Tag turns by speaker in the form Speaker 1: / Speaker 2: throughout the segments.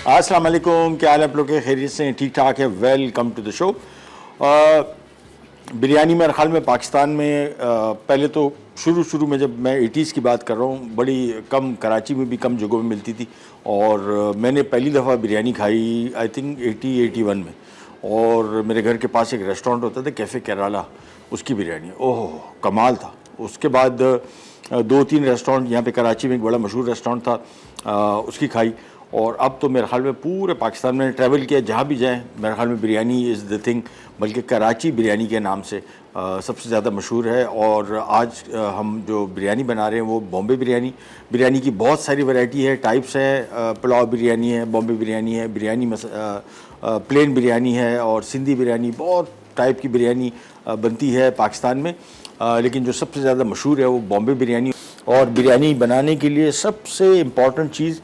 Speaker 1: अस्सलाम वालेकुम, क्या हाल है आप लोग के? खैरियत से ठीक ठाक है? Welcome to the show. Biryani मेरे ख्याल में पाकिस्तान में पहले तो शुरू में जब मैं 80s की बात कर रहा हूँ, बड़ी कम, कराची में भी कम जगहों में मिलती थी। और मैंने पहली दफ़ा बिरयानी खाई आई थिंक 80-81 में। और मेरे घर के पास एक रेस्टोरेंट होता था, कैफ़े केराला, उसकी बिरयानी ओह कमाल था। उसके बाद 2-3 रेस्टोरेंट यहाँ पे कराची में एक बड़ा मशहूर रेस्टोरेंट था, उसकी खाई। और अब तो मेरे ख्याल में पूरे पाकिस्तान में ट्रैवल किया, जहाँ भी जाएँ मेरे ख्याल में बिरयानी इज़ द थिंग। बल्कि कराची बिरयानी के नाम से सबसे ज़्यादा मशहूर है। और आज हम जो बिरयानी बना रहे हैं वो बॉम्बे बिरयानी की बहुत सारी वैरायटी है, टाइप्स हैं। पुलाव बिरयानी है, बॉम्बे बिरयानी है, प्लेन बिरयानी है, और सिंधी बिरयानी, बहुत टाइप की बिरयानी बनती है पाकिस्तान में। लेकिन जो सबसे ज़्यादा मशहूर है वो बॉम्बे बिरयानी। और बिरयानी बनाने के लिए सबसे इम्पॉर्टेंट चीज़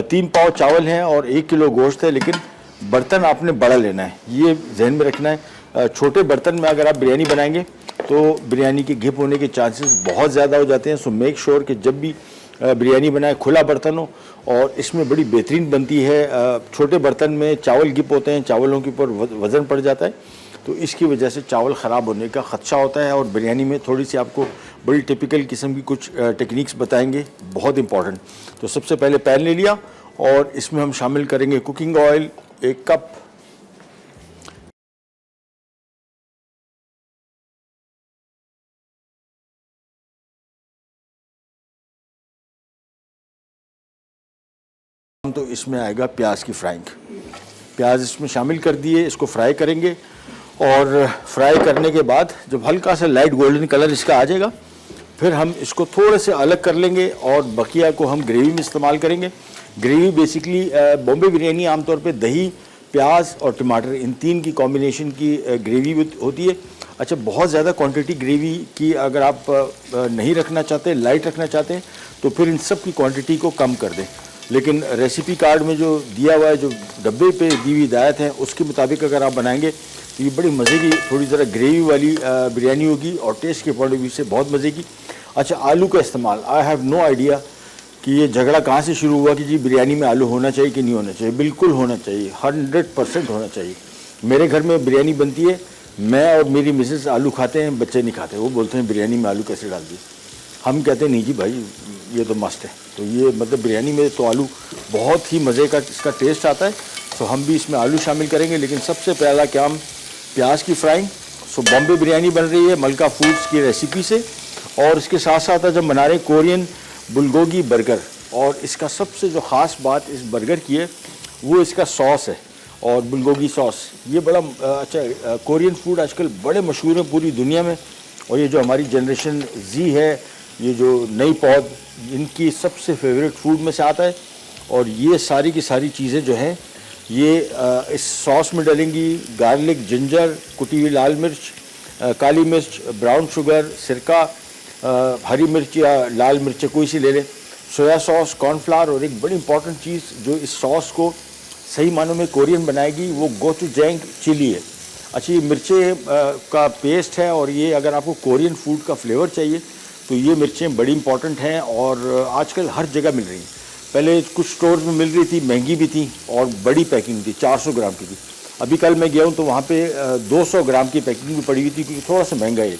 Speaker 1: 3 पाव चावल हैं और 1 किलो गोश्त है। लेकिन बर्तन आपने बड़ा लेना है, ये जहन में रखना है। छोटे बर्तन में अगर आप बिरयानी बनाएंगे तो बिरयानी के घिप होने के चांसेस बहुत ज़्यादा हो जाते हैं। सो मेक श्योर कि जब भी बिरयानी बनाए खुला बर्तन हो, और इसमें बड़ी बेहतरीन बनती है। छोटे बर्तन में चावल घिप होते हैं, चावलों के ऊपर वज़न पड़ जाता है, तो इसकी वजह से चावल ख़राब होने का ख़दशा होता है। और बिरयानी में थोड़ी सी आपको बड़ी टिपिकल किस्म की कुछ टेक्निक्स बताएंगे, बहुत इंपॉर्टेंट। तो सबसे पहले पैन ले लिया और इसमें हम शामिल करेंगे कुकिंग ऑयल 1 कप, तो इसमें आएगा प्याज की फ्राइंग। प्याज इसमें शामिल कर दिए, इसको फ्राई करेंगे। और फ्राई करने के बाद जब हल्का सा लाइट गोल्डन कलर इसका आ जाएगा, फिर हम इसको थोड़े से अलग कर लेंगे और बकिया को हम ग्रेवी में इस्तेमाल करेंगे। ग्रेवी बेसिकली बॉम्बे बिरयानी आमतौर पे दही, प्याज और टमाटर, इन 3 की कॉम्बिनेशन की ग्रेवी होती है। अच्छा, बहुत ज़्यादा क्वांटिटी ग्रेवी की अगर आप नहीं रखना चाहते, लाइट रखना चाहते हैं, तो फिर इन सब की क्वांटिटी को कम कर दें। लेकिन रेसिपी कार्ड में जो दिया हुआ है, जो डब्बे पे दी हुई हिदायत है, उसके मुताबिक अगर आप बनाएंगे तो ये बड़ी मज़े की, थोड़ी ज़रा ग्रेवी वाली बिरयानी होगी और टेस्ट के पॉइंट ऑफ व्यू से बहुत मज़े की। अच्छा, आलू का इस्तेमाल, आई हैव नो आइडिया कि ये झगड़ा कहाँ से शुरू हुआ कि जी बिरयानी में आलू होना चाहिए कि नहीं होना चाहिए। बिल्कुल होना चाहिए, 100% होना चाहिए। मेरे घर में बिरयानी बनती है, मैं और मेरी मिसेस आलू खाते हैं, बच्चे नहीं खाते। वो बोलते हैं बिरयानी में आलू कैसे डाल दिए। हम कहते हैं नहीं जी भाई, ये तो मस्त है। तो ये मतलब बिरयानी में तो आलू बहुत ही मज़े का इसका टेस्ट आता है। तो हम भी इसमें आलू शामिल करेंगे। लेकिन सबसे पहला काम प्याज की फ्राइंग। सो बॉम्बे बिरयानी बन रही है मलका फूड्स की रेसिपी से, और इसके साथ साथ आज हम बना रहे हैं कोरियन बुलगोगी बर्गर। और इसका सबसे जो ख़ास बात इस बर्गर की है वो इसका सॉस है, और बुलगोगी सॉस। ये बड़ा अच्छा, कोरियन फूड आजकल बड़े मशहूर हैं पूरी दुनिया में। और ये जो हमारी जनरेशन जी है, ये जो नई पौध, इनकी सबसे फेवरेट फूड में से आता है। और ये सारी की सारी चीज़ें जो हैं ये इस सॉस में डलेंगी। गार्लिक, जिंजर, कुटी हुई लाल मिर्च, काली मिर्च, ब्राउन शुगर, सिरका, हरी मिर्च या लाल मिर्च कोई सी ले लें, सोया सॉस, कॉर्नफ्लावर, और एक बड़ी इंपॉर्टेंट चीज़ जो इस सॉस को सही मानों में कोरियन बनाएगी वो गोचुजैंग चिली है। अच्छा, ये मिर्चें का पेस्ट है, और ये अगर आपको कोरियन फूड का फ्लेवर चाहिए तो ये मिर्चें बड़ी इंपॉर्टेंट हैं। और आजकल हर जगह मिल रही हैं। पहले कुछ स्टोर में मिल रही थी, महंगी भी थी और बड़ी पैकिंग थी, 400 ग्राम की थी। अभी कल मैं गया हूँ तो वहाँ पे 200 ग्राम की पैकिंग भी पड़ी हुई थी, क्योंकि थोड़ा सा महंगा है।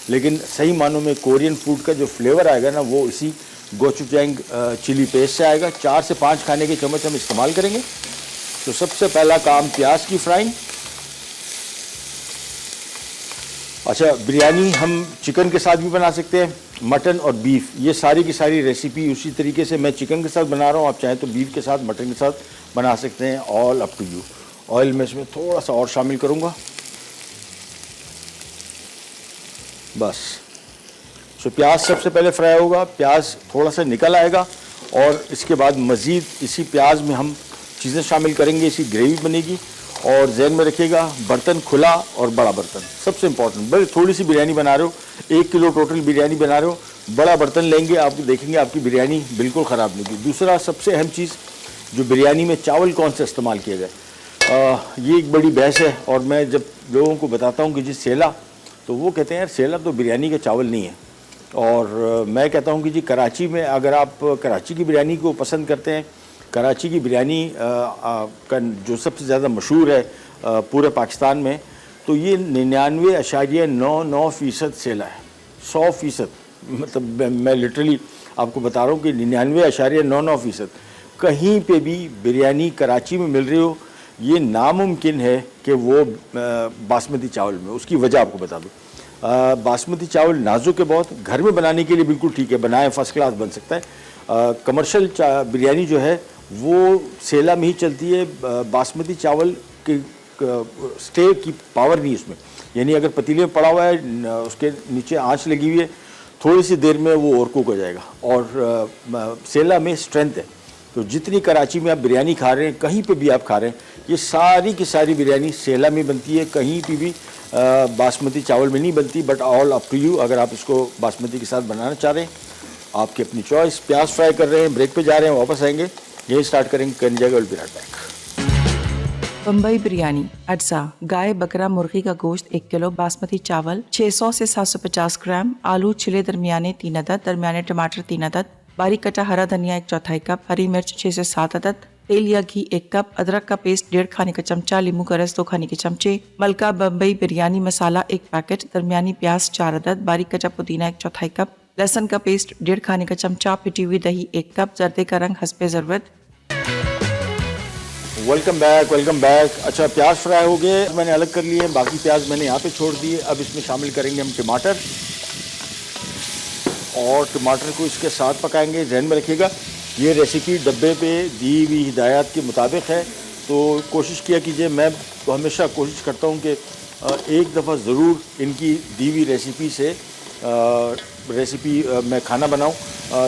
Speaker 1: लेकिन सही मानों में कोरियन फूड का जो फ्लेवर आएगा ना, वो इसी गोचुजैंग चिली पेस्ट से आएगा। 4 से 5 खाने के चम्मच हम इस्तेमाल करेंगे। तो सबसे पहला काम प्याज की फ्राइंग। अच्छा, बिरयानी हम चिकन के साथ भी बना सकते हैं, मटन और बीफ। ये सारी की सारी रेसिपी उसी तरीके से मैं चिकन के साथ बना रहा हूँ, आप चाहें तो बीफ के साथ, मटन के साथ बना सकते हैं, all up to you. Oil में इसमें थोड़ा सा और शामिल करूँगा, बस। सो प्याज सबसे पहले फ्राई होगा, प्याज थोड़ा सा निकल आएगा, और इसके बाद मज़ीद इसी प्याज में हम चीज़ें शामिल करेंगे, इसी ग्रेवी बनेगी। और जहन में रखिएगा, बर्तन खुला और बड़ा बर्तन सबसे इंपॉर्टेंट। बड़ी थोड़ी सी बिरयानी बना रहे हो, 1 किलो टोटल बिरयानी बना रहे हो, बड़ा बर्तन लेंगे, आप देखेंगे आपकी बिरयानी बिल्कुल ख़राब नहीं होगी। दूसरा सबसे अहम चीज़, जो बिरयानी में चावल कौन सा इस्तेमाल किया जाए, ये एक बड़ी बहस है। और मैं जब लोगों को बताता हूँ कि जी सेला, तो वो कहते हैं यार सेला तो बिरयानी का चावल नहीं है। और मैं कहता हूँ कि जी कराची में अगर आप कराची की बिरयानी को पसंद करते हैं कराची की बिरयानी का जो सबसे ज़्यादा मशहूर है पूरे पाकिस्तान में, तो ये 99.99% सेल है। 100%, मतलब मैं लिटरली आपको बता रहा हूँ कि 99.99% कहीं पे भी बिरयानी कराची में मिल रही हो, ये नामुमकिन है कि वो बासमती चावल में। उसकी वजह आपको बता दूँ, बासमती चावल नाजुक है बहुत, घर में बनाने के लिए बिल्कुल ठीक है, बनाए फर्स्ट क्लास बन सकता है। कमर्शियल बिरयानी जो है वो सेला में ही चलती है। बासमती चावल की स्टे की पावर नहीं उसमें, यानी अगर पतीले में पड़ा हुआ है, उसके नीचे आंच लगी हुई है, थोड़ी सी देर में वो और कुक हो जाएगा। और सेला में स्ट्रेंथ है। तो जितनी कराची में आप बिरयानी खा रहे हैं, कहीं पे भी आप खा रहे हैं, ये सारी की सारी बिरयानी सेला में बनती है, कहीं पे भी बासमती चावल में नहीं बनती। But all up to you, अगर आप इसको बासमती के साथ बनाना चाह रहे हैं, आपकी अपनी चॉइस। प्याज फ्राई कर रहे हैं, ब्रेक पे जा रहे हैं, वापस आएंगे, यही स्टार्ट करेंगे, will be right back.
Speaker 2: Bombay biryani, अज्जा, गाय, बकरा, मुर्गी का गोश्त 1 किलो, बासमती चावल 600 से 750 ग्राम, आलू छिले दरमियाने 3 अदद, दरमियाने टमाटर 3 अदद, बारीक कटा हरा धनिया 1/4 कप, हरी मिर्च 6 से 7 अदद, तेल या घी 1 कप, अदरक का पेस्ट 1.5 खाने का चमचा, नींबू का रस 2 खाने के चमचे, मलका बम्बई बिरयानी मसाला 1 पैकेट, दरमियानी प्याज 4 अदद, बारीक कटा पुदीना 1/4 कप, लहसुन का पेस्ट 1.5 खाने का चमचा, पिटी हुई दही 1 कप, जर्दे का रंग हस्बे ज़रूरत।
Speaker 1: Welcome back. अच्छा, प्याज फ्राई हो गए, मैंने अलग कर लिए, बाकी प्याज मैंने यहाँ पे छोड़ दिए। अब इसमें शामिल करेंगे हम टमाटर, और टमाटर को इसके साथ पकाएंगे। ध्यान में रखिएगा, ये रेसिपी डब्बे पे दी हुई हिदायत के मुताबिक है, तो कोशिश किया कीजिए। मैं तो हमेशा कोशिश करता हूँ कि एक दफ़ा ज़रूर इनकी दी हुई रेसिपी से मैं खाना बनाऊँ,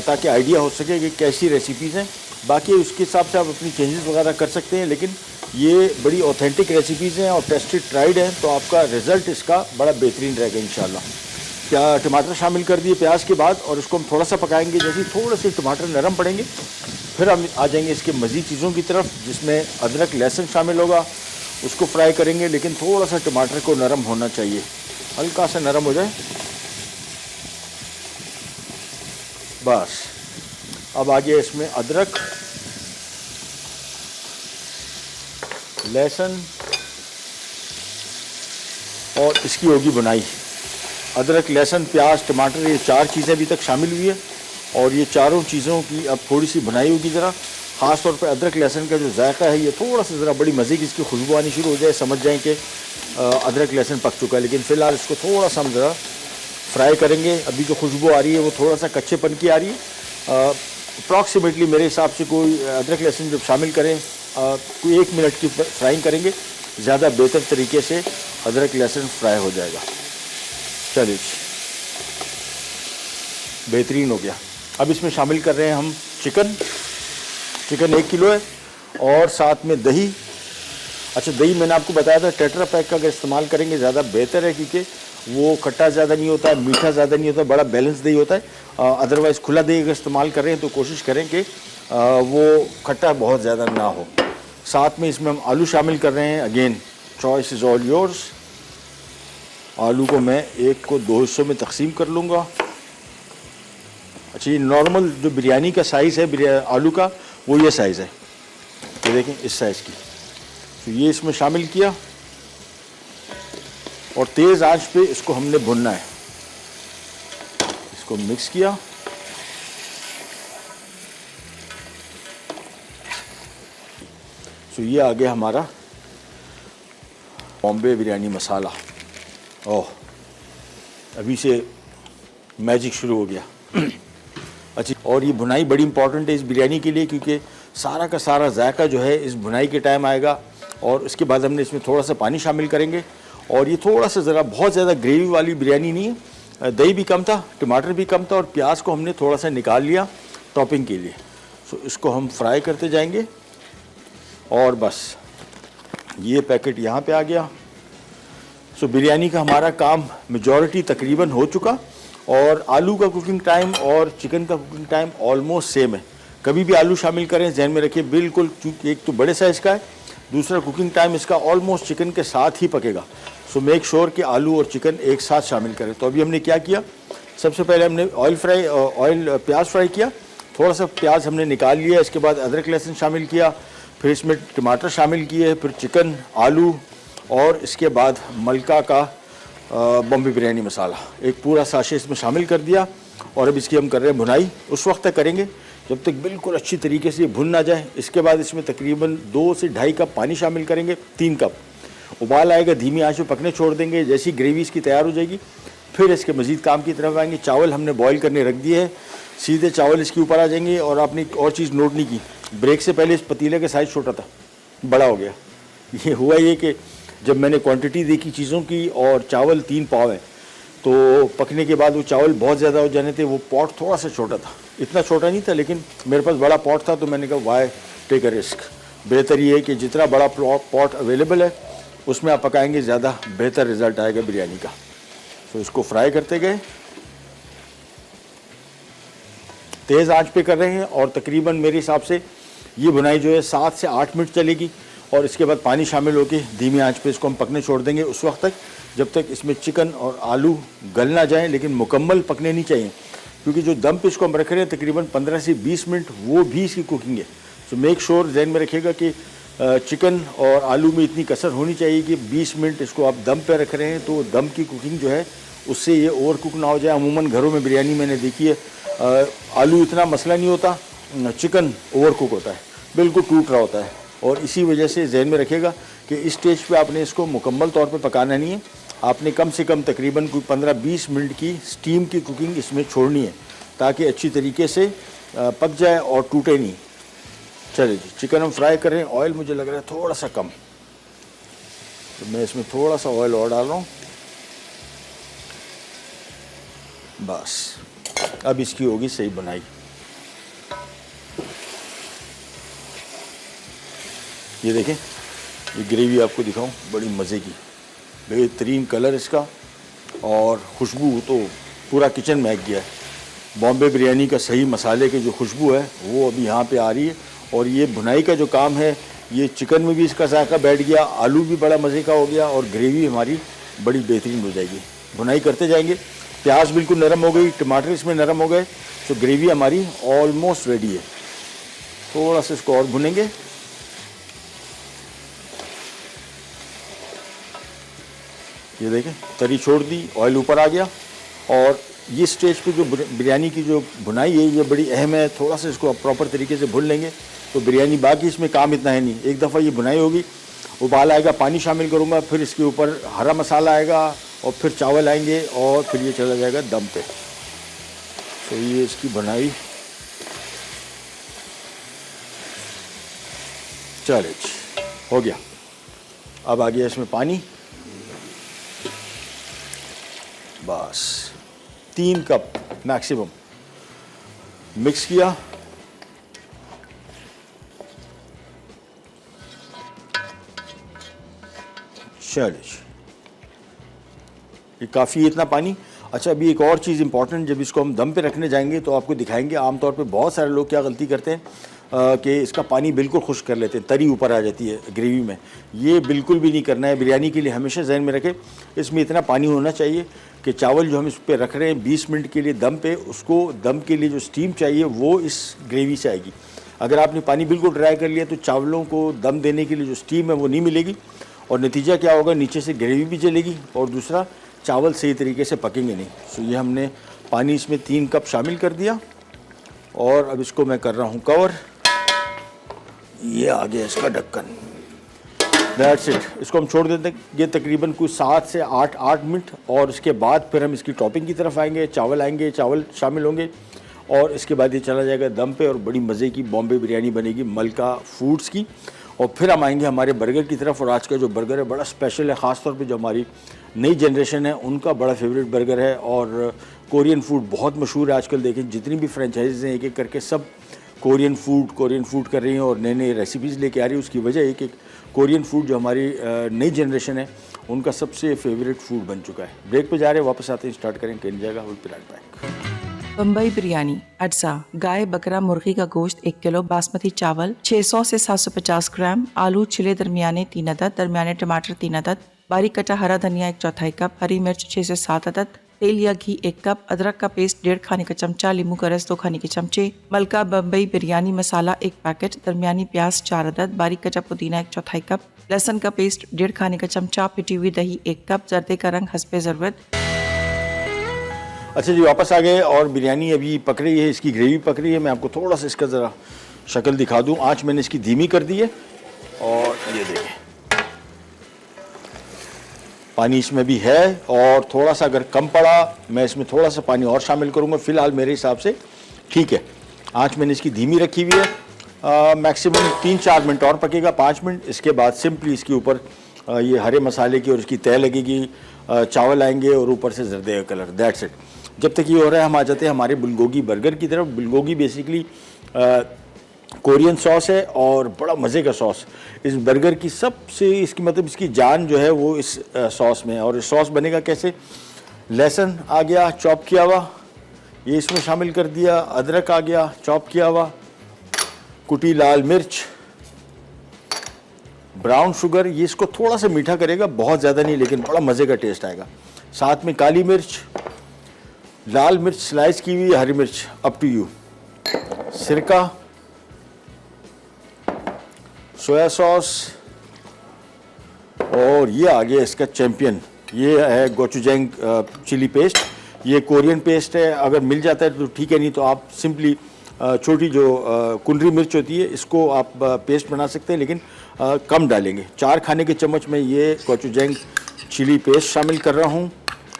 Speaker 1: ताकि आइडिया हो सके कि कैसी रेसिपीज़ हैं। बाकी उसके हिसाब से आप अपनी चेंजेस वगैरह कर सकते हैं, लेकिन ये बड़ी ऑथेंटिक रेसिपीज़ हैं और टेस्टेड ट्राइड हैं, तो आपका रिज़ल्ट इसका बड़ा बेहतरीन रहेगा इंशाल्लाह। क्या टमाटर शामिल कर दिए प्याज के बाद, और इसको हम थोड़ा सा पकाएंगे। जैसे थोड़े से टमाटर नरम पड़ेंगे, फिर हम आ जाएंगे इसके मज़ीद चीज़ों की तरफ, जिसमें अदरक लहसुन शामिल होगा, उसको फ्राई करेंगे। लेकिन थोड़ा सा टमाटर को नरम होना चाहिए, हल्का सा नरम हो जाए बस। अब आगे इसमें अदरक, लहसुन, और इसकी होगी बुनाई। अदरक, लहसुन, प्याज, टमाटर, ये 4 चीज़ें अभी तक शामिल हुई है, और ये चारों चीज़ों की अब थोड़ी सी बुनाई होगी। ज़रा ख़ास तौर पे अदरक लहसुन का जो जायका है, ये थोड़ा सा ज़रा बड़ी मज़े की इसकी खुशबू आनी शुरू हो जाए, समझ जाएं कि अदरक लहसुन पक चुका है। लेकिन फ़िलहाल इसको थोड़ा सा हम ज़रा फ्राई करेंगे। अभी जो खुशबू आ रही है वो थोड़ा सा कच्चेपन की आ रही है। अप्रॉक्सीमेटली मेरे हिसाब से कोई अदरक लहसुन जब शामिल करें, कोई 1 मिनट की फ्राइंग करेंगे, ज़्यादा बेहतर तरीके से अदरक लहसुन फ्राई हो जाएगा। चलिए, बेहतरीन हो गया। अब इसमें शामिल कर रहे हैं हम चिकन 1 किलो है, और साथ में दही। अच्छा, दही मैंने आपको बताया था टेट्रा पैक का अगर इस्तेमाल करेंगे ज़्यादा बेहतर है, क्योंकि वो खट्टा ज़्यादा नहीं होता है, मीठा ज़्यादा नहीं होता, बड़ा बैलेंस दही होता है। अदरवाइज़ खुला दही अगर इस्तेमाल कर रहे हैं तो कोशिश करें कि वो खट्टा बहुत ज़्यादा ना हो। साथ में इसमें हम आलू शामिल कर रहे हैं। Again choice is all yours. आलू को मैं एक को 2 हिस्सों में तकसीम कर लूँगा। अच्छा, ये नॉर्मल जो बिरयानी का साइज़ है आलू का, वो ये साइज़ है, ये देखें इस साइज़ की। तो ये इसमें शामिल किया, और तेज़ आंच पे इसको हमने भुनना है। इसको मिक्स किया, तो ये आ गया हमारा बॉम्बे बिरयानी मसाला। ओह, अभी से मैजिक शुरू हो गया। अच्छा, और ये भुनाई बड़ी इंपॉर्टेंट है इस बिरयानी के लिए, क्योंकि सारा का सारा जायका जो है इस भुनाई के टाइम आएगा। और उसके बाद हमने इसमें थोड़ा सा पानी शामिल करेंगे, और ये थोड़ा सा ज़रा बहुत ज़्यादा ग्रेवी वाली बिरयानी नहीं है। दही भी कम था, टमाटर भी कम था, और प्याज को हमने थोड़ा सा निकाल लिया टॉपिंग के लिए। सो इसको हम फ्राई करते जाएंगे, और बस ये पैकेट यहाँ पे आ गया। सो बिरयानी का हमारा काम मेजॉरिटी तकरीबन हो चुका, और आलू का कुकिंग टाइम और चिकन का कुकिंग टाइम ऑलमोस्ट सेम है। कभी भी आलू शामिल करें, जहन में रखिए, बिल्कुल, चूँकि एक तो बड़े साइज़ का है, दूसरा कुकिंग टाइम इसका ऑलमोस्ट चिकन के साथ ही पकेगा। सो मेक श्योर कि आलू और चिकन एक साथ शामिल करें। तो अभी हमने क्या किया, सबसे पहले हमने प्याज फ्राई किया, थोड़ा सा प्याज हमने निकाल लिया, इसके बाद अदरक लहसुन शामिल किया, फिर इसमें टमाटर शामिल किए, फिर चिकन, आलू और इसके बाद मलका का बॉम्बे बिरयानी मसाला एक पूरा साशे इसमें शामिल कर दिया। और अब इसकी हम कर रहे हैं भुनाई। उस वक्त तक करेंगे जब तक बिल्कुल अच्छी तरीके से ये भुन ना जाए। इसके बाद इसमें तकरीबन 2 से ढाई कप पानी शामिल करेंगे, 3 कप। उबाल आएगा, धीमी आंच पे पकने छोड़ देंगे। जैसी ग्रेवी इसकी तैयार हो जाएगी फिर इसके मज़ीद काम की तरफ आएंगे। चावल हमने बॉईल करने रख दिए हैं, सीधे चावल इसके ऊपर आ जाएंगे। और आपने एक और चीज़ नोट नहीं की, ब्रेक से पहले इस पतीले का साइज़ छोटा था, बड़ा हो गया। ये हुआ ये कि जब मैंने क्वांटिटी देखी चीज़ों की और चावल 3 पाव हैं, तो पकने के बाद वो चावल बहुत ज़्यादा हो जाने थे। वो पॉट थोड़ा सा छोटा था, इतना छोटा नहीं था, लेकिन मेरे पास बड़ा पॉट था, तो मैंने कहा वाई टेक अ रिस्क। बेहतर ये है कि जितना बड़ा पॉट अवेलेबल है उसमें आप पकाएंगे, ज़्यादा बेहतर रिज़ल्ट आएगा बिरयानी का। तो इसको फ्राई करते गए, तेज़ आंच पे कर रहे हैं। और तकरीबन मेरे हिसाब से ये बुनाई जो है 7 से 8 मिनट चलेगी। और इसके बाद पानी शामिल होकर धीमी आंच पे इसको हम पकने छोड़ देंगे उस वक्त तक जब तक इसमें चिकन और आलू गल ना जाएं, लेकिन मुकम्मल पकने नहीं चाहिए, क्योंकि जो दम पे इसको हम रख रहे हैं तकरीबन 15 से 20 मिनट, वो भी इसकी कुकिंग है। तो मेक श्योर जहन में रखिएगा कि चिकन और आलू में इतनी कसर होनी चाहिए कि 20 मिनट इसको आप दम पे रख रहे हैं, तो दम की कुकिंग जो है उससे ये ओवर कुक ना हो जाए। अमूमन घरों में बिरयानी मैंने देखी है, आलू इतना मसला नहीं होता, चिकन ओवर कुक होता है, बिल्कुल टूट रहा होता है। और इसी वजह से जहन में रखिएगा कि इस स्टेज पे आपने इसको मुकम्मल तौर पे पकाना नहीं है, आपने कम से कम तकरीबन कोई 15-20 मिनट की स्टीम की कुकिंग इसमें छोड़नी है, ताकि अच्छी तरीके से पक जाए और टूटे नहीं। चलिए जी, चिकन हम फ्राई कर रहे हैं। ऑयल मुझे लग रहा है थोड़ा सा कम, तो मैं इसमें थोड़ा सा ऑयल और डाल रहा हूँ। बस अब इसकी होगी सही बनाई। ये देखें, ये ग्रेवी आपको दिखाऊं, बड़ी मज़े की, बेहतरीन कलर इसका और खुशबू तो पूरा किचन महक गया है। बॉम्बे बिरयानी का सही मसाले की जो खुशबू है वो अभी यहाँ पे आ रही है। और ये भुनाई का जो काम है, ये चिकन में भी इसका जायका बैठ गया, आलू भी बड़ा मज़े का हो गया और ग्रेवी हमारी बड़ी बेहतरीन हो जाएगी। भुनाई करते जाएंगे, प्याज बिल्कुल नरम हो गई, टमाटर इसमें नरम हो गए, तो ग्रेवी हमारी ऑलमोस्ट रेडी है। थोड़ा सा इसको और भुनेंगे। ये देखें, तरी छोड़ दी, ऑयल ऊपर आ गया। और ये स्टेज पे जो बिरयानी की जो भुनाई है ये बड़ी अहम है। थोड़ा सा इसको प्रॉपर तरीके से भून लेंगे तो बिरयानी, बाकी इसमें काम इतना है नहीं। एक दफ़ा ये भुनाई होगी, उबाल आएगा, पानी शामिल करूँगा, फिर इसके ऊपर हरा मसाला आएगा और फिर चावल आएंगे और फिर ये चला जाएगा दम पे। तो ये इसकी भुनाई चले हो गया। अब आ गया इसमें पानी, बस 3 कप मैक्सिमम मिक्स किया। चलिए, ये काफ़ी है इतना पानी। अच्छा, अभी एक और चीज़ इंपॉर्टेंट, जब इसको हम दम पे रखने जाएंगे तो आपको दिखाएंगे। आमतौर पे बहुत सारे लोग क्या गलती करते हैं कि इसका पानी बिल्कुल खुश्क कर लेते हैं, तरी ऊपर आ जाती है ग्रेवी में। ये बिल्कुल भी नहीं करना है। बिरयानी के लिए हमेशा जहन में रखें, इसमें इतना पानी होना चाहिए कि चावल जो हम इस पर रख रहे हैं 20 मिनट के लिए दम पे, उसको दम के लिए जो स्टीम चाहिए वो इस ग्रेवी से आएगी। अगर आपने पानी बिल्कुल ड्राई कर लिया तो चावलों को दम देने के लिए जो स्टीम है वो नहीं मिलेगी, और नतीजा क्या होगा, नीचे से ग्रेवी भी जलेगी और दूसरा चावल सही तरीके से पकेंगे नहीं। सो ये हमने पानी इसमें 3 कप शामिल कर दिया और अब इसको मैं कर रहा हूँ कवर। ये आ गया इसका ढक्कन, दैट्स इट। इसको हम छोड़ देंगे तकरीबन कुछ 7 से 8 मिनट, और इसके बाद फिर हम इसकी टॉपिंग की तरफ आएंगे। चावल आएंगे, चावल शामिल होंगे और इसके बाद ये चला जाएगा दम पे और बड़ी मज़े की बॉम्बे बिरयानी बनेगी मलका फूड्स की। और फिर हम आएंगे हमारे बर्गर की तरफ। और आज का जो बर्गर है बड़ा स्पेशल है, ख़ास तौर पे जो हमारी नई जनरेशन है उनका बड़ा फेवरेट बर्गर है। और कोरियन फूड बहुत मशहूर है आजकल। देखें, जितनी भी फ्रेंचाइजीज़ हैं एक एक करके सब कोरियन फूड कर रही हैं और नए नए रेसिपीज़ लेके आ रही है। उसकी वजह एक कोरियन फूड जो हमारी नई जनरेशन है उनका सबसे फेवरेट फूड बन चुका है। ब्रेक पे जा रहे हैं, वापस आते हैं, स्टार्ट करें, कहीं जाएगा, will be right back.
Speaker 2: Bombay biryani, अज्जा, गाय, बकरा, मुर्गी का गोश्त 1 किलो, बासमती चावल 600 से 750 ग्राम, आलू छिले दरमियाने 3 अदद, दरमियाने टमाटर 3 अदद, बारीक कटा हरा धनिया 1/4 कप, हरी मिर्च 6 से 7 अदद, तेल या घी 1 कप, अदरक का पेस्ट 1.5 खाने का चमचा, नींबू का रस 2 खाने के चमचे, मलका बम्बई बिरयानी मसाला 1 पैकेट, दरमियानी प्याज 4 अदद, बारीक कटा पुदीना 1/4 कप, लहसुन का पेस्ट 1.5 खाने का चमचा, पिटी हुई दही 1 कप, जर्दे का रंग हस्बे ज़रूरत।
Speaker 1: अच्छा जी, वापस आ गए और बिरयानी अभी पक रही है, इसकी ग्रेवी पक रही है। मैं आपको थोड़ा सा इसका ज़रा शक्ल दिखा दूं। आँच मैंने इसकी धीमी कर दी है और ये देखें पानी इसमें भी है, और थोड़ा सा अगर कम पड़ा मैं इसमें थोड़ा सा पानी और शामिल करूंगा। फ़िलहाल मेरे हिसाब से ठीक है। आँच मैंने इसकी धीमी रखी हुई है। मैक्सिमम 3-4 मिनट और पकेगा, 5 मिनट। इसके बाद सिंपली इसके ऊपर ये हरे मसाले की और इसकी तय लगेगी, चावल आएंगे और ऊपर से जर्दे का कलर। That's it. जब तक ये हो रहा है हम आ जाते हैं हमारे बुलगोगी बर्गर की तरफ। बुलगोगी बेसिकली कोरियन सॉस है और बड़ा मज़े का सॉस। इस बर्गर की सबसे इसकी मतलब इसकी जान जो है वो इस सॉस में है। और इस सॉस बनेगा कैसे? लहसुन आ गया चॉप किया हुआ, ये इसमें शामिल कर दिया। अदरक आ गया चॉप किया हुआ, कुटी लाल मिर्च, ब्राउन शुगर, ये इसको थोड़ा सा मीठा करेगा, बहुत ज़्यादा नहीं, लेकिन बड़ा मज़े का टेस्ट आएगा। साथ में काली मिर्च, लाल मिर्च स्लाइस की हुई, हरी मिर्च अप टू यू, सिरका, सोया सॉस, और ये आ गया इसका चैम्पियन, ये है गोचुजैंग चिली पेस्ट। ये कोरियन पेस्ट है, अगर मिल जाता है तो ठीक है, नहीं तो आप सिंपली छोटी जो कुंडरी मिर्च होती है इसको आप पेस्ट बना सकते हैं, लेकिन कम डालेंगे। 4 खाने के चम्मच में ये गोचुजैंग चिली पेस्ट शामिल कर रहा हूँ,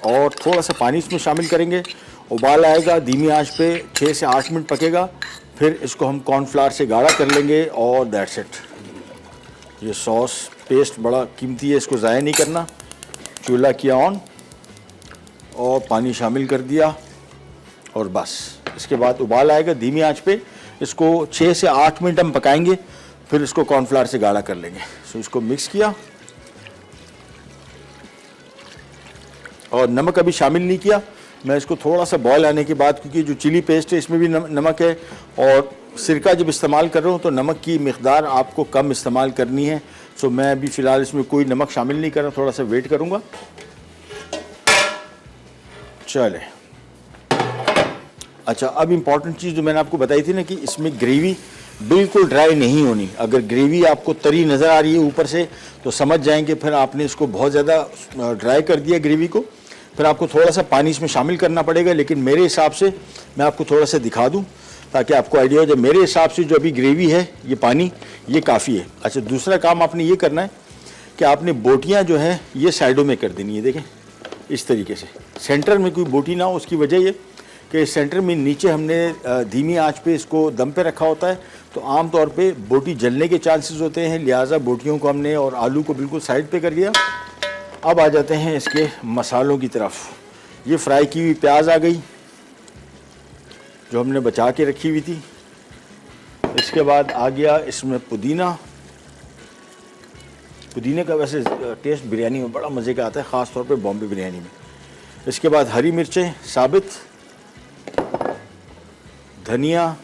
Speaker 1: और थोड़ा सा पानी इसमें शामिल करेंगे। उबाल आएगा, धीमी आंच पे 6 से 8 मिनट पकेगा, फिर इसको हम कॉर्नफ्लावर से गाढ़ा कर लेंगे, और दैट्स इट। ये सॉस पेस्ट बड़ा कीमती है, इसको ज़ाया नहीं करना। चूल्हा किया ऑन और पानी शामिल कर दिया, और बस इसके बाद उबाल आएगा धीमी आंच पे। इसको 6 से 8 मिनट हम पकाएंगे, फिर इसको कॉर्नफ्लावर से गाढ़ा कर लेंगे। सो इसको मिक्स किया, और नमक अभी शामिल नहीं किया। मैं इसको थोड़ा सा बॉयल आने के बाद, क्योंकि जो चिली पेस्ट है इसमें भी नमक है, और सिरका जब इस्तेमाल कर रहा हूँ तो नमक की मिक़दार आपको कम इस्तेमाल करनी है। सो मैं अभी फ़िलहाल इसमें कोई नमक शामिल नहीं कर रहा, थोड़ा सा वेट करूँगा। चले, अच्छा, अब इम्पॉर्टेंट चीज़ जो मैंने आपको बताई थी ना कि इसमें ग्रेवी बिल्कुल ड्राई नहीं होनी। अगर ग्रेवी आपको तरी नज़र आ रही है ऊपर से तो समझ जाएंगे फिर आपने इसको बहुत ज़्यादा ड्राई कर दिया ग्रेवी को, फिर आपको थोड़ा सा पानी इसमें शामिल करना पड़ेगा। लेकिन मेरे हिसाब से मैं आपको थोड़ा सा दिखा दूं ताकि आपको आइडिया हो जाए। मेरे हिसाब से जो अभी ग्रेवी है ये पानी ये काफ़ी है। अच्छा, दूसरा काम आपने ये करना है कि आपने बोटियाँ जो हैं ये साइडों में कर देनी है। देखें इस तरीके से, सेंटर में कोई बोटी ना हो। उसकी वजह ये कि सेंटर में नीचे हमने धीमी आंच पे इसको दम पे रखा होता है, तो आम तौर पे बोटी जलने के चांसेस होते हैं, लिहाजा बोटियों को हमने और आलू को बिल्कुल साइड पे कर दिया। अब आ जाते हैं इसके मसालों की तरफ। ये फ्राई की हुई प्याज आ गई जो हमने बचा के रखी हुई थी। इसके बाद आ गया इसमें पुदीना। पुदीने का वैसे टेस्ट बिरयानी में बड़ा मज़े का आता है, ख़ास तौर पे बॉम्बे बिरयानी में। इसके बाद हरी मिर्चें साबित, धनिया,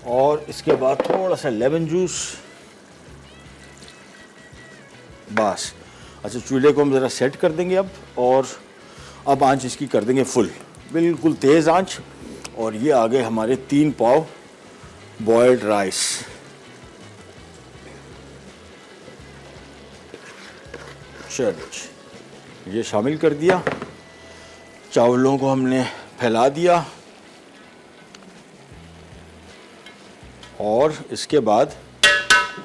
Speaker 1: और इसके बाद थोड़ा सा लेमन जूस, बस। अच्छा, चूल्हे को हम ज़रा सेट कर देंगे अब, और अब आंच इसकी कर देंगे फुल, बिल्कुल तेज़ आंच। और ये आ गए हमारे 3 पाव बॉयल्ड राइस। चलो, ये शामिल कर दिया, चावलों को हमने फैला दिया, और इसके बाद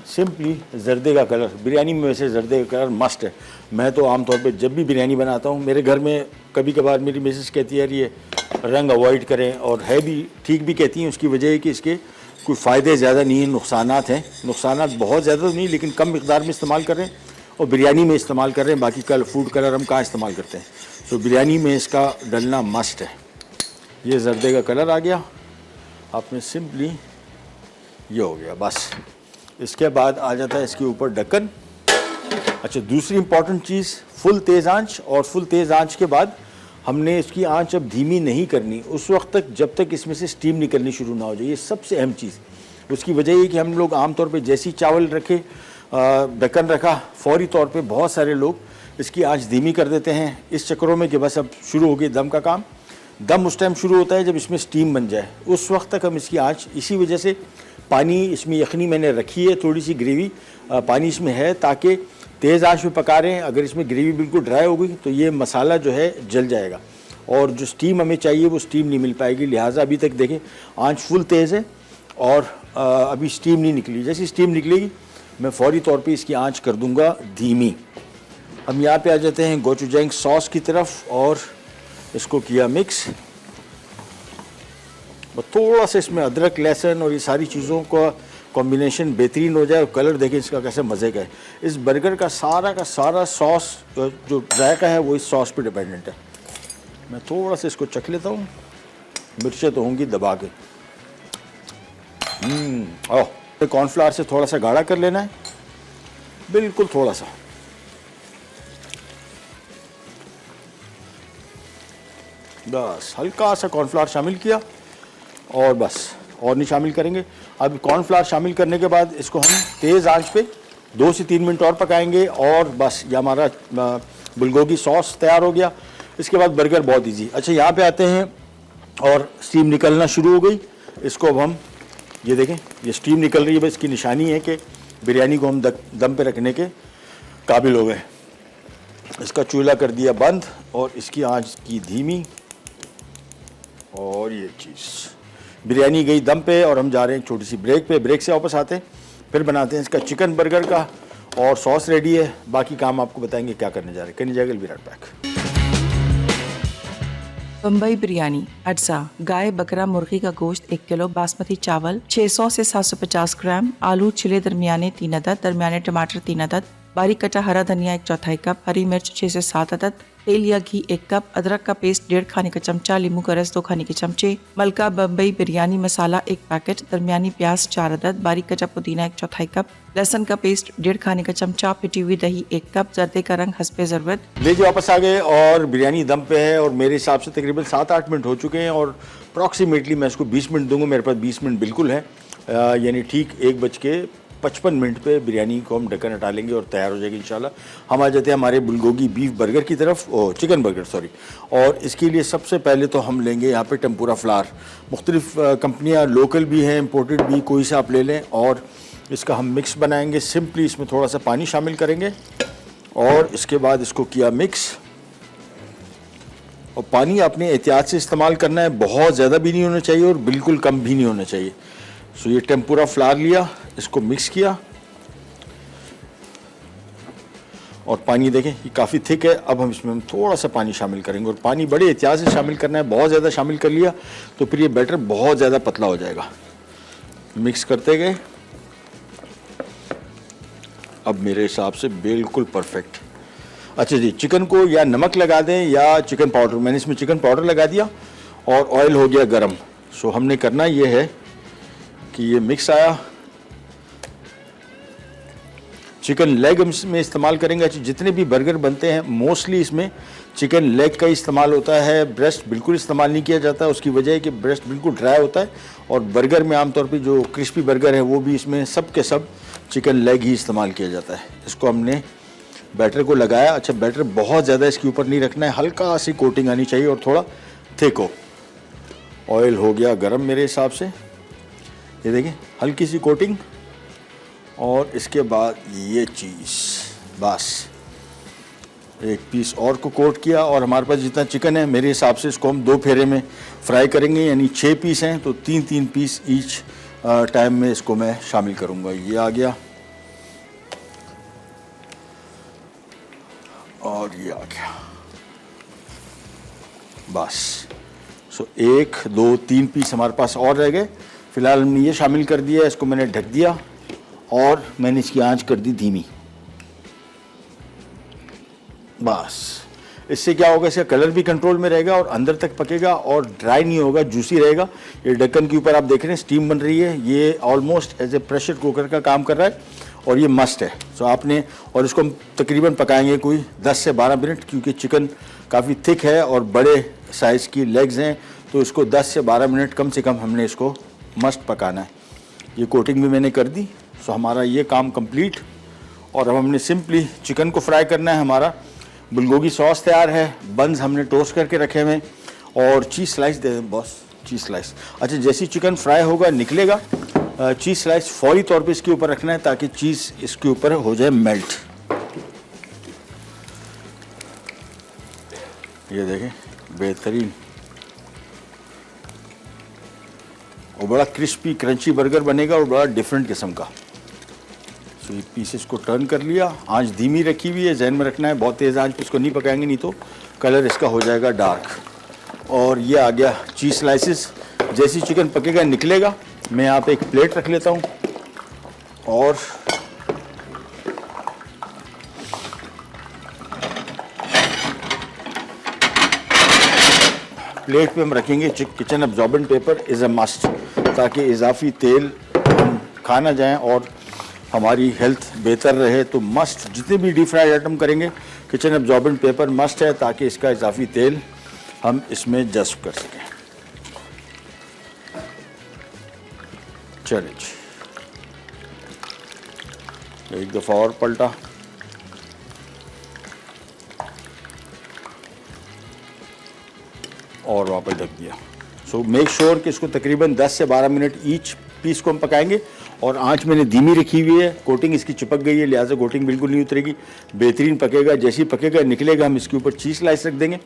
Speaker 1: सिंपली जर्दे का कलर। बिरयानी में वैसे जर्दे का कलर मस्ट है। मैं तो आमतौर पे जब भी बिरयानी बनाता हूँ, मेरे घर में कभी कभार मेरी मिसेस कहती है ये रंग अवॉइड करें, और है भी ठीक भी कहती हैं। उसकी वजह है कि इसके कोई फ़ायदे ज़्यादा नहीं है, नुकसानात हैं। नुकसानात बहुत ज़्यादा तो नहीं, लेकिन कम मिक़दार में इस्तेमाल कर रहे हैं और बिरयानी में इस्तेमाल कर रहे हैं। बाकी कल फूड कलर हम कहाँ इस्तेमाल करते हैं। सो बिरयानी में इसका डलना मस्ट है। ये जर्दे का कलर आ गया, आपने सिंपली ये हो गया बस। इसके बाद आ जाता है इसके ऊपर ढक्कन। अच्छा, दूसरी इंपॉर्टेंट चीज़, फुल तेज़ आंच। और फुल तेज़ आंच के बाद हमने इसकी आंच अब धीमी नहीं करनी उस वक्त तक जब तक इसमें से स्टीम निकलनी शुरू ना हो जाए। ये सबसे अहम चीज़। उसकी वजह ये कि हम लोग आमतौर पे जैसी चावल रखे ढक्कन रखा, फौरी तौर पे बहुत सारे लोग इसकी आंच धीमी कर देते हैं इस चक्करों में कि बस अब शुरू हो गई दम का काम। दम उस टाइम शुरू होता है जब इसमें स्टीम बन जाए, उस वक्त तक हम इसकी आंच, इसी वजह से पानी इसमें यखनी मैंने रखी है, थोड़ी सी ग्रेवी पानी इसमें है ताकि तेज़ आंच में पका रहे हैं। अगर इसमें ग्रेवी बिल्कुल ड्राई हो गई तो ये मसाला जो है जल जाएगा और जो स्टीम हमें चाहिए वो स्टीम नहीं मिल पाएगी। लिहाजा अभी तक देखें आंच फुल तेज़ है और अभी स्टीम नहीं निकली। जैसी स्टीम निकलेगी मैं फौरी तौर पे इसकी आंच कर दूंगा धीमी। हम यहाँ पे आ जाते हैं गोचुजैंग सॉस की तरफ और इसको किया मिक्स। थोड़ा सा इसमें अदरक, लहसुन और ये सारी चीज़ों का कॉम्बिनेशन बेहतरीन हो जाए और कलर देखें इसका कैसे मज़े का है। इस बर्गर का सारा सॉस जो जायका है वो इस सॉस पे डिपेंडेंट है। मैं थोड़ा सा इसको चख लेता हूँ, मिर्चें तो होंगी दबा के। ओह, कॉर्नफ्लावर से थोड़ा सा गाढ़ा कर लेना है, बिल्कुल थोड़ा सा। बस हल्का सा कॉर्नफ्लावर शामिल किया और बस, और नहीं शामिल करेंगे। अब कॉर्नफ्लावर शामिल करने के बाद इसको हम तेज़ आंच पे 2 से 3 मिनट और पकाएंगे और बस ये हमारा बुलगोगी सॉस तैयार हो गया। इसके बाद बर्गर बहुत इजी। अच्छा, यहाँ पे आते हैं और स्टीम निकलना शुरू हो गई। इसको अब हम, ये देखें ये स्टीम निकल रही है, बस इसकी निशानी है कि बिरयानी को हम दम पे रखने के काबिल हो गए। इसका चूल्हा कर दिया बंद और इसकी आंच की धीमी और ये चीज़ बिरयानी गई दम पे और हम जा रहे हैं एक छोटी सी ब्रेक पे। ब्रेक से वापस आते हैं, फिर बनाते हैं इसका चिकन बर्गर का और सॉस रेडी है। बाकी काम आपको बताएंगे क्या करने जा रहे हैं। करने जाएगा विराट पैक।
Speaker 2: बम्बई बिरयानी, अज्जा, गाय, बकरा, मुर्गी का गोश्त 1 किलो, बासमती चावल 600 से 750 ग्राम, आलू छिले दरमियाने 3 अदद, दरमियाने टमाटर 3 अदद, बारीक कटा हरा धनिया 1/4 कप, हरी मिर्च 6 से 7 अदद, तेल या घी 1 कप, अदरक का पेस्ट 1.5 खाने का चमचा, नींबू का रस 2 खाने के चमचे, मलका बम्बई बिरयानी मसाला 1 पैकेट, दरमियानी प्याज 4 अदद, बारीक कटा पुदीना 1/4 कप, लहसुन का पेस्ट 1.5 खाने का चमचा, पिटी हुई दही 1 कप, जर्दे का रंग हस्बे ज़रूरत।
Speaker 1: लीजिए वापस आ गए और बिरयानी दम पे है और मेरे हिसाब से तकरीबन 7-8 मिनट हो चुके हैं और अप्रॉक्सीमेटली मैं इसको 20 मिनट दूंगा। मेरे पास 20 मिनट बिल्कुल है, यानी ठीक 1:55 पे बिरयानी को हम ढक्कन हटा लेंगे और तैयार हो जाएगी इंशाल्लाह। हम आ जाते हैं हमारे बुलगोगी बीफ बर्गर की तरफ, चिकन बर्गर सॉरी। और इसके लिए सबसे पहले तो हम लेंगे यहाँ पे टेम्पुरा फ्लावर। मुख्तलिफ कंपनियाँ लोकल भी हैं, इम्पोर्टेड भी, कोई सा आप ले लें। और इसका हम मिक्स बनाएंगे। सिंपली इसमें थोड़ा सा पानी शामिल करेंगे और इसके बाद इसको किया मिक्स। और पानी अपने एहतियात से इस्तेमाल करना है, बहुत ज़्यादा भी नहीं होना चाहिए और बिल्कुल कम भी नहीं होना चाहिए। सो ये टेम्पुरा फ्लावर लिया, इसको मिक्स किया और पानी देखें ये काफ़ी थिक है। अब हम इसमें थोड़ा सा पानी शामिल करेंगे और पानी बड़े एहतियात से शामिल करना है। बहुत ज़्यादा शामिल कर लिया तो फिर ये बैटर बहुत ज़्यादा पतला हो जाएगा। मिक्स करते गए, अब मेरे हिसाब से बिल्कुल परफेक्ट। अच्छा जी, चिकन को या नमक लगा दें या चिकन पाउडर। मैंने इसमें चिकन पाउडर लगा दिया और ऑयल हो गया गरम। सो हमने करना ये है कि ये मिक्स आया, चिकन लेग में इस्तेमाल करेंगे। अच्छा, जितने भी बर्गर बनते हैं मोस्टली इसमें चिकन लेग का इस्तेमाल होता है, ब्रेस्ट बिल्कुल इस्तेमाल नहीं किया जाता। उसकी वजह है कि ब्रेस्ट बिल्कुल ड्राई होता है और बर्गर में आमतौर पे जो क्रिस्पी बर्गर है वो भी इसमें सब के सब चिकन लेग ही इस्तेमाल किया जाता है। इसको हमने बैटर को लगाया। अच्छा, बैटर बहुत ज़्यादा इसके ऊपर नहीं रखना है, हल्का सी कोटिंग आनी चाहिए और थोड़ा थिक हो। ऑयल हो गया गरम मेरे हिसाब से, ये देखिए हल्की सी कोटिंग और इसके बाद ये चीज़ बस एक पीस और को कोट किया। और हमारे पास जितना चिकन है मेरे हिसाब से इसको हम 2 फेरे में फ्राई करेंगे, यानी 6 पीस हैं तो 3-3 पीस ईच टाइम में इसको मैं शामिल करूँगा। ये आ गया और ये आ गया बस। सो 1, 2, 3 पीस हमारे पास और रह गए। फ़िलहाल हमने ये शामिल कर दिया, इसको मैंने ढक दिया और मैंने इसकी आंच कर दी धीमी। बस इससे क्या होगा, इसका कलर भी कंट्रोल में रहेगा और अंदर तक पकेगा और ड्राई नहीं होगा, जूसी रहेगा। ये ढक्कन के ऊपर आप देख रहे हैं स्टीम बन रही है, ये almost as a pressure cooker का काम कर रहा है और ये मस्ट है। सो आपने, और इसको हम तकरीबन पकाएंगे कोई 10 से 12 मिनट, क्योंकि चिकन काफ़ी थिक है और बड़े साइज़ की लेग्स हैं, तो इसको 10 से 12 मिनट कम से कम हमने इसको मस्ट पकाना है। ये कोटिंग भी मैंने कर दी। सो हमारा ये काम कंप्लीट और अब हमने सिंपली चिकन को फ्राई करना है। हमारा बुलगोगी सॉस तैयार है, बन्स हमने टोस्ट करके रखे हुए हैं और चीज़ स्लाइस दे दें बॉस, चीज़ स्लाइस। अच्छा, जैसे चिकन फ्राई होगा निकलेगा, चीज़ स्लाइस फौरी तौर पे इसके ऊपर रखना है ताकि चीज़ इसके ऊपर हो जाए मेल्ट। ये देखें, बेहतरीन और बड़ा क्रिस्पी क्रंची बर्गर बनेगा और बड़ा डिफरेंट किस्म का। सो ये पीसेस को टर्न कर लिया, आंच धीमी रखी हुई है, जहन में रखना है, बहुत तेज़ आंच पे इसको नहीं पकाएंगे, नहीं तो कलर इसका हो जाएगा डार्क। और ये आ गया चीज़ स्लाइसिस। जैसे चिकन पकेगा निकलेगा, मैं यहाँ पे एक प्लेट रख लेता हूँ और प्लेट पे हम रखेंगे kitchen absorbent paper is a must, ताकि इजाफी तेल हम खा ना जाएँ और हमारी हेल्थ बेहतर रहे। तो मस्ट, जितने भी डीप फ्राइड आइटम करेंगे किचन एब्जॉर्बेंट पेपर मस्ट है, ताकि इसका इजाफी तेल हम इसमें जज्ब कर सकें। चलिए जी, एक दफ़ा और पलटा, और वापस ढक दिया। सो मेक श्योर कि इसको तकरीबन 10 से 12 मिनट ईच पीस को हम पकाएंगे और आंच मैंने धीमी रखी हुई है। कोटिंग इसकी चिपक गई है, लिहाजा कोटिंग बिल्कुल नहीं उतरेगी, बेहतरीन पकेगा। जैसे ही पकेगा निकलेगा, हम इसके ऊपर चीज़ स्लाइस रख देंगे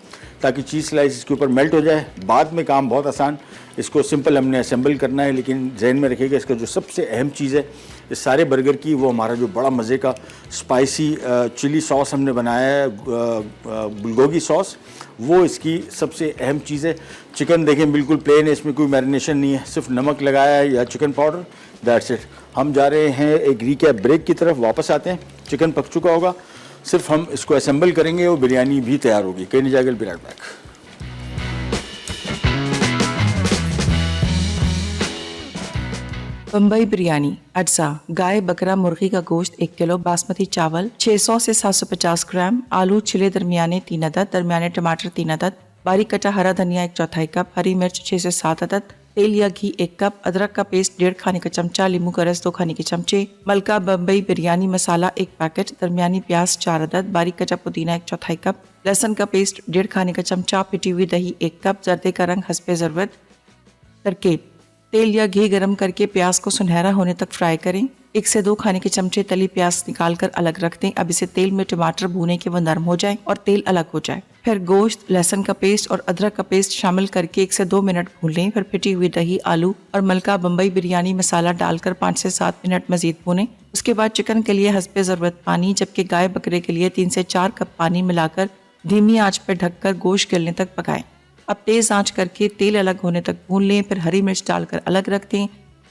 Speaker 1: ताकि चीज़ स्लाइस इसके ऊपर मेल्ट हो जाए। बाद में काम बहुत आसान, इसको सिंपल हमने असेंबल करना है, लेकिन जहन में रखिएगा इसका जो सबसे अहम चीज़ है इस सारे बर्गर की, वो हमारा जो बड़ा मज़े का स्पाइसी चिली सॉस हमने बनाया है, बुलगोगी सॉस, वो इसकी सबसे अहम चीज़ है। चिकन देखें बिल्कुल प्लेन है, इसमें कोई मैरिनेशन नहीं है, सिर्फ नमक लगाया है या चिकन पाउडर, दैट्स इट। हम जा रहे हैं एक रिकैप ब्रेक की तरफ, वापस आते हैं। चिकन पक चुका होगा, सिर्फ हम इसको असेंबल करेंगे और बिरयानी भी तैयार होगी। कहीं नहीं जाएगा, be right back.
Speaker 2: Bombay biryani, अज्जा, गाय, बकरा, मुर्गी का गोश्त 1 किलो, बासमती चावल 600 से 750 ग्राम, आलू छिले दरमियाने 3 अदद, दरमियाने टमाटर 3 अदद, बारीक कटा हरा धनिया 1/4 कप, हरी मिर्च 6 से 7 अदद, तेल या घी 1 कप, अदरक का पेस्ट 1.5 खाने का चमचा, नींबू का रस 2 खाने के चमचे, मलका बम्बई बिरयानी मसाला 1 पैकेट, दरमियानी प्याज 4 अदद, बारीक कटा पुदीना 1/4 कप, लहसुन का पेस्ट 1.5 खाने का चमचा, पिटी हुई दही 1 कप, जर्दे का रंग हस्बे ज़रूरत। तरकीब: तेल या घी गरम करके प्याज को सुनहरा होने तक फ्राई करें। 1 से 2 खाने के चमचे तली प्याज निकालकर अलग रख दें। अब इसे तेल में टमाटर भूने के वो नरम हो जाए और तेल अलग हो जाए। फिर गोश्त, लहसुन का पेस्ट और अदरक का पेस्ट शामिल करके 1 से 2 मिनट भून लें। फिर पिटी हुई दही, आलू और मलका बम्बई बिरयानी मसाला डालकर 5 से 7 मिनट मजीद भूनें। उसके बाद चिकन के लिए हस्बे ज़रूरत पानी, जबकि गाय बकरे के लिए 3 से 4 कप पानी मिलाकर धीमी आंच पर ढककर गोश्त गलने तक पकाएं। अब तेज़ आंच करके तेल अलग होने तक भून लें। फिर हरी मिर्च डालकर अलग रख दें।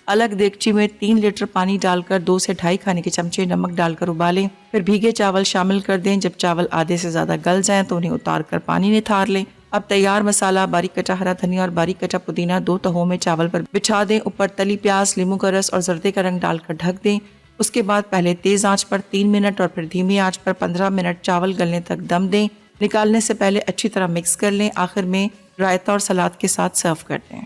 Speaker 2: अलग देगची में 3 लीटर पानी डालकर 2 से 2.5 खाने के चमचे नमक डालकर उबालें। फिर भीगे चावल शामिल कर दें। जब चावल आधे से ज़्यादा गल जाएं तो उन्हें उतार कर पानी निथार लें। अब तैयार मसाला, बारीक कटा हरा धनिया और बारीक कटा पुदीना 2 तहों में चावल पर बिछा दें। ऊपर तली प्याज, नींबू का रस और जर्दे का रंग डालकर ढक दें। उसके बाद पहले तेज़ आंच पर 3 मिनट और फिर धीमी आंच पर 15 मिनट चावल गलने तक दम दें। निकालने से पहले अच्छी तरह मिक्स कर लें। आखिर में रायता और सलाद के साथ सर्व कर दें।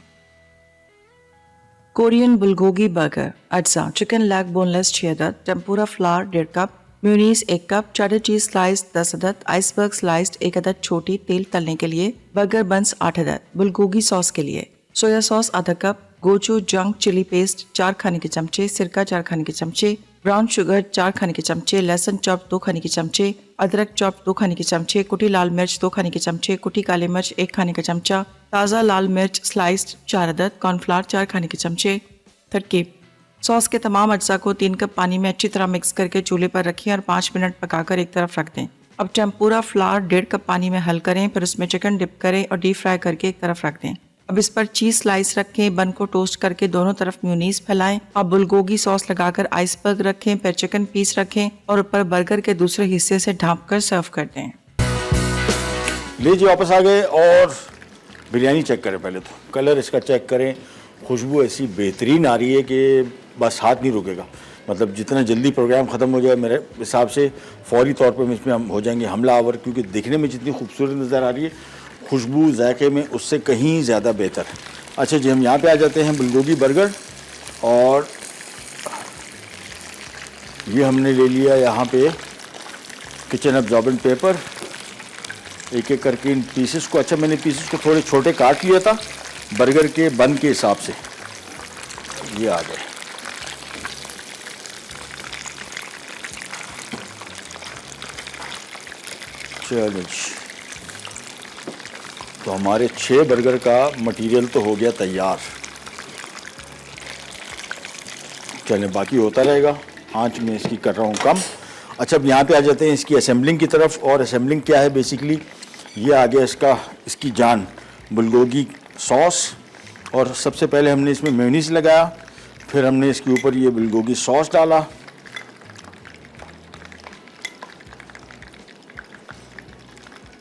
Speaker 2: कोरियन बुलगोगी बर्गर, अज्जा, चिकन लेग बोनलेस 6 अदद, tempura flower 1.5 cup, म्यूनीस 1 cup, cheddar cheese slice 10 अदद, आइसबर्ग स्लाइस्ड 1 अदद छोटी, तेल तलने के लिए, बर्गर बंस 8 अदद, बुलगोगी सॉस के लिए, सोया सॉस आधा cup, Gochu junk chilli paste 4 खाने के चमचे, सिरका 4 खाने के चमचे, ब्राउन शुगर 4 खाने के चमचे, लहसुन चॉप 2 खाने के चमचे, अदरक चॉप 2 खाने के चमचे, कुटी लाल मिर्च 2 खाने के चमचे, कुटी काली मिर्च 1 खाने का चमचा, ताज़ा लाल मिर्च स्लाइस्ड 4 अदद, कॉर्नफ्लावर 4 खाने के चमचे। तरकीब: सॉस के तमाम अज्जा को 3 कप पानी में अच्छी तरह मिक्स करके चूल्हे पर रखें और 5 मिनट पकाकर एक तरफ रख दें। अब टेम्पुरा फ्लावर 1.5 कप पानी में हल करें। फिर उसमें चिकन डिप करें और डीप फ्राई करके एक तरफ रख दें। अब इस पर चीज़ स्लाइस रखें। बन को टोस्ट करके दोनों तरफ म्यूनीस फैलाएं। अब बुलगोगी सॉस लगाकर आइसबर्ग रखें। फिर चिकन पीस रखें और ऊपर बर्गर के दूसरे हिस्से से ढाँप कर सर्व कर दें।
Speaker 1: लीजिए वापस आ गए और बिरयानी चेक करें। पहले तो कलर इसका चेक करें, खुशबू ऐसी बेहतरीन आ रही है कि बस हाथ नहीं रुकेगा। मतलब जितना जल्दी प्रोग्राम ख़त्म हो जाए मेरे हिसाब से फौरी तौर पर इसमें हम हो जाएंगे हमला आवर, क्योंकि देखने में जितनी खूबसूरत नज़र आ रही है, खुशबू जायके में उससे कहीं ज़्यादा बेहतर है। अच्छा जी, हम यहाँ पे आ जाते हैं बुलगोगी बर्गर, और ये हमने ले लिया यहाँ पे किचन एब्जॉर्बेंट पेपर, एक एक करके इन पीसेस को, अच्छा मैंने पीसेस को थोड़े छोटे काट लिया था बर्गर के बन के हिसाब से। ये आ गए। चलो, तो हमारे 6 बर्गर का मटेरियल तो हो गया तैयार। चलें, बाकी होता रहेगा। आंच में इसकी कर रहा हूँ कम। अच्छा, अब यहाँ पे आ जाते हैं इसकी असेंबलिंग की तरफ। और असेंबलिंग क्या है बेसिकली, ये आ गया इसकी जान बुलगोगी सॉस। और सबसे पहले हमने इसमें मेयोनीज लगाया, फिर हमने इसके ऊपर ये बुलगोगी सॉस डाला,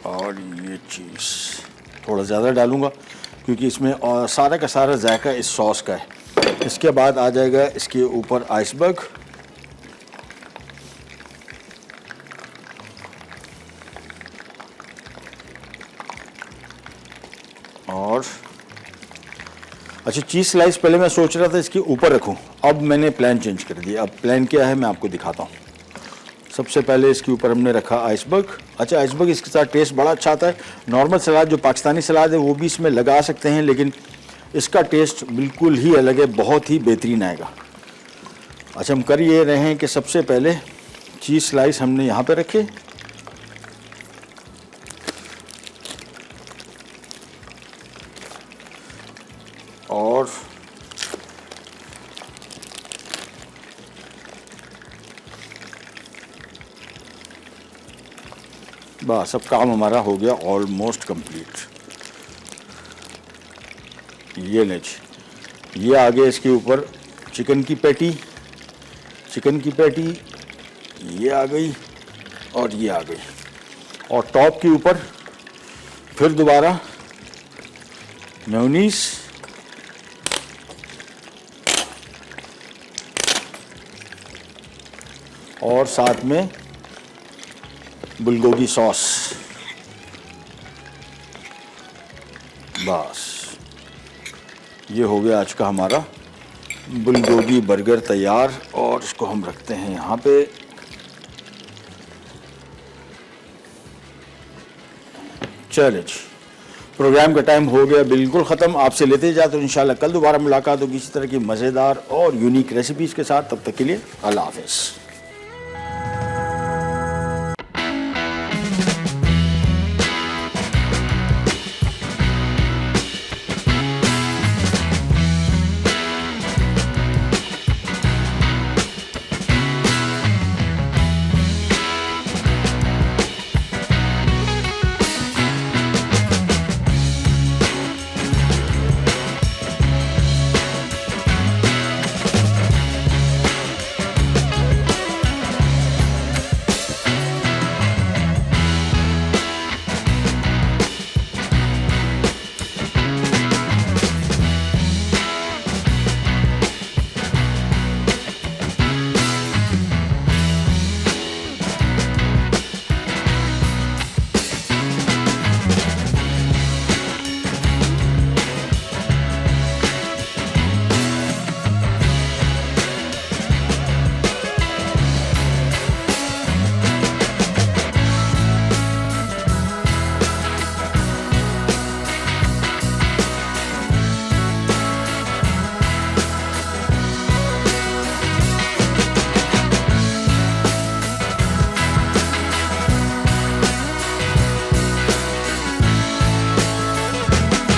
Speaker 1: और ये चीज़ थोड़ा ज़्यादा डालूँगा क्योंकि इसमें सारा का सारा जायका इस सॉस का है। इसके बाद आ जाएगा इसके ऊपर आइसबर्ग, और अच्छा चीज़ स्लाइस पहले मैं सोच रहा था इसके ऊपर रखूं, अब मैंने प्लान चेंज कर दिया। अब प्लान क्या है मैं आपको दिखाता हूँ। सबसे पहले इसके ऊपर हमने रखा आइसबर्ग। अच्छा, आइसबर्ग इसके साथ टेस्ट बड़ा अच्छा आता है। नॉर्मल सलाद जो पाकिस्तानी सलाद है वो भी इसमें लगा सकते हैं, लेकिन इसका टेस्ट बिल्कुल ही अलग है, बहुत ही बेहतरीन आएगा। अच्छा, हम कर ये रहे हैं कि सबसे पहले चीज़ स्लाइस हमने यहाँ पे रखे, और बस अब काम हमारा हो गया ऑलमोस्ट कंप्लीट। ये लीजिए, ये आ गया इसके ऊपर चिकन की पैटी, ये आ गई और ये आ गई। और टॉप के ऊपर फिर दोबारा मेयोनीज, और साथ में बुलगोगी सॉस। बस ये हो गया आज का हमारा बुलगोगी बर्गर तैयार। और इसको हम रखते हैं यहाँ पे। चलिए, प्रोग्राम का टाइम हो गया बिल्कुल ख़त्म। आपसे लेते जाते तो इंशाल्लाह कल दोबारा मुलाकात होगी इसी तरह की मज़ेदार और यूनिक रेसिपीज़ के साथ। तब तक के लिए अल्लाह हाफ़िज़।